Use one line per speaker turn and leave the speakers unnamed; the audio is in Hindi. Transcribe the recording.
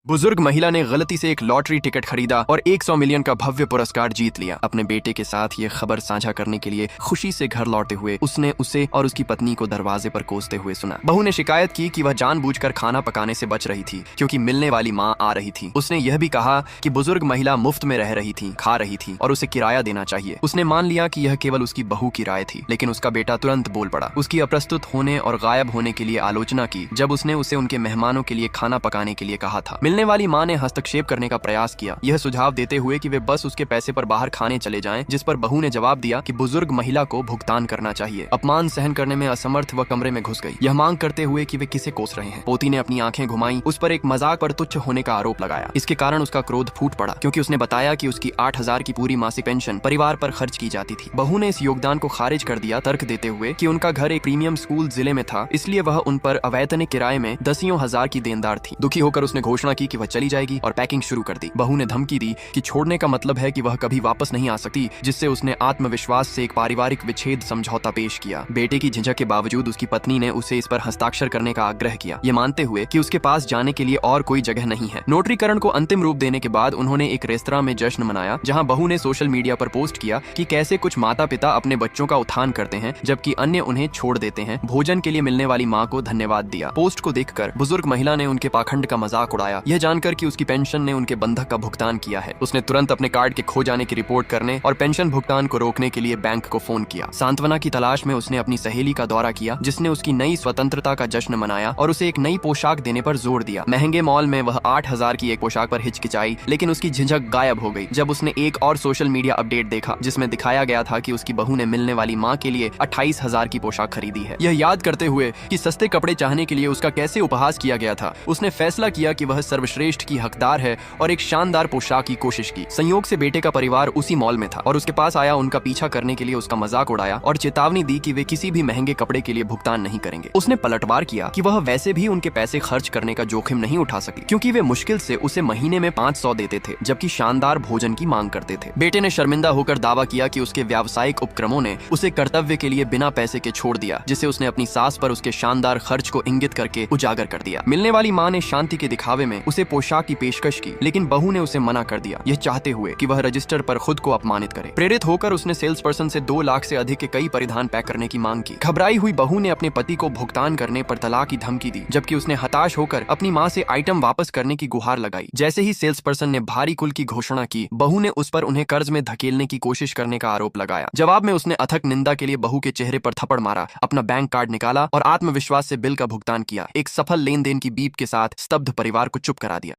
बुजुर्ग महिला ने गलती से एक लॉटरी टिकट खरीदा और 100 मिलियन का भव्य पुरस्कार जीत लिया। अपने बेटे के साथ ये खबर साझा करने के लिए खुशी से घर लौटे हुए उसने उसे और उसकी पत्नी को दरवाजे पर कोसते हुए सुना। बहू ने शिकायत की कि वह जानबूझकर खाना पकाने से बच रही थी क्योंकि मिलने वाली मां आ रही थी। उसने यह भी कहा कि बुजुर्ग महिला मुफ्त में रह रही थी, खा रही थी और उसे किराया देना चाहिए। उसने मान लिया कि यह केवल उसकी बहू की राय थी, लेकिन उसका बेटा तुरंत बोल पड़ा। उसकी अप्रस्तुत होने और गायब होने के लिए आलोचना की जब उसने उसे उनके मेहमानों के लिए खाना पकाने के लिए कहा था। मिलने वाली मां ने हस्तक्षेप करने का प्रयास किया, यह सुझाव देते हुए कि वे बस उसके पैसे पर बाहर खाने चले जाएं, जिस पर बहू ने जवाब दिया कि बुजुर्ग महिला को भुगतान करना चाहिए। अपमान सहन करने में असमर्थ वह कमरे में घुस गई, यह मांग करते हुए कि वे किसे कोस रहे हैं। पोती ने अपनी आंखें घुमाई, उस पर एक मजाक पर तुच्छ होने का आरोप लगाया। इसके कारण उसका क्रोध फूट पड़ा क्योंकि उसने बताया कि उसकी 8,000 की पूरी मासिक पेंशन परिवार पर खर्च की जाती थी। बहू ने इस योगदान को खारिज कर दिया, तर्क देते हुए कि उनका घर एक प्रीमियम स्कूल जिले में था, इसलिए वह उन पर अवैतनिक किराए में दसियों हजार की देनदार थी। दुखी होकर उसने घोषणा की कि वह चली जाएगी और पैकिंग शुरू कर दी। बहू ने धमकी दी कि छोड़ने का मतलब है कि वह कभी वापस नहीं आ सकती, जिससे उसने आत्मविश्वास से एक पारिवारिक विच्छेद समझौता पेश किया। बेटे की झिझक के बावजूद उसकी पत्नी ने उसे इस पर हस्ताक्षर करने का आग्रह किया, ये मानते हुए कि उसके पास जाने के लिए और कोई जगह नहीं है। नोटरीकरण को अंतिम रूप देने के बाद उन्होंने एक रेस्तरां में जश्न मनाया, जहां बहू ने सोशल मीडिया पर पोस्ट किया कि कैसे कुछ माता पिता अपने बच्चों का उत्थान करते हैं जबकि अन्य उन्हें छोड़ देते हैं। भोजन के लिए मिलने वाली मां को धन्यवाद दिया। पोस्ट को देखकर बुजुर्ग महिला ने उनके पाखंड का मजाक उड़ाया, यह जानकर कि उसकी पेंशन ने उनके बंधक का भुगतान किया है। उसने तुरंत अपने कार्ड के खो जाने की रिपोर्ट करने और पेंशन भुगतान को रोकने के लिए बैंक को फोन किया। सांत्वना की तलाश में उसने अपनी सहेली का दौरा किया, जिसने उसकी नई स्वतंत्रता का जश्न मनाया और उसे एक नई पोशाक देने पर जोर दिया। महंगे मॉल में वह 8,000 की एक पोशाक पर हिचकिचाई, लेकिन उसकी झिझक गायब हो गई जब उसने एक और सोशल मीडिया अपडेट देखा, जिसमें दिखाया गया था कि उसकी बहू ने मिलने वाली मां के लिए 28,000 की पोशाक खरीदी है। यह याद करते हुए कि सस्ते कपड़े चाहने के लिए उसका कैसे उपहास किया गया था, उसने फैसला किया कि वह सर्वश्रेष्ठ की हकदार है और एक शानदार पोशाक की कोशिश की। संयोग से बेटे का परिवार उसी मॉल में था और उसके पास आया, उनका पीछा करने के लिए उसका मजाक उड़ाया और चेतावनी दी कि वे किसी भी महंगे कपड़े के लिए भुगतान नहीं करेंगे। उसने पलटवार किया कि वह वैसे भी उनके पैसे खर्च करने का जोखिम नहीं उठा सकी क्योंकि वे मुश्किल से उसे महीने में 500 देते थे, जबकि शानदार भोजन की मांग करते थे। बेटे ने शर्मिंदा होकर दावा किया कि उसके व्यावसायिक उपक्रमों ने उसे कर्तव्य के लिए बिना पैसे के छोड़ दिया, जिसे उसने अपनी सास पर उसके शानदार खर्च को इंगित करके उजागर कर दिया। मिलने वाली मां ने शांति के दिखावे में उसे पोशाक की पेशकश की, लेकिन बहू ने उसे मना कर दिया, यह चाहते हुए कि वह रजिस्टर पर खुद को अपमानित करे। प्रेरित होकर उसने सेल्स पर्सन से 2 लाख से अधिक के कई परिधान पैक करने की मांग की। घबराई हुई बहू ने अपने पति को भुगतान करने पर तलाक की धमकी दी, जबकि उसने हताश होकर अपनी मां से आइटम वापस करने की गुहार लगाई। जैसे ही सेल्स पर्सन ने भारी कुल की घोषणा की, बहू ने उस पर उन्हें कर्ज में धकेलने की कोशिश करने का आरोप लगाया। जवाब में उसने अथक निंदा के लिए बहू के चेहरे पर थप्पड़ मारा, अपना बैंक कार्ड निकाला और आत्मविश्वास से बिल का भुगतान किया। एक सफल लेन देन की बीप के साथ स्तब्ध परिवार को चुप करा दिया।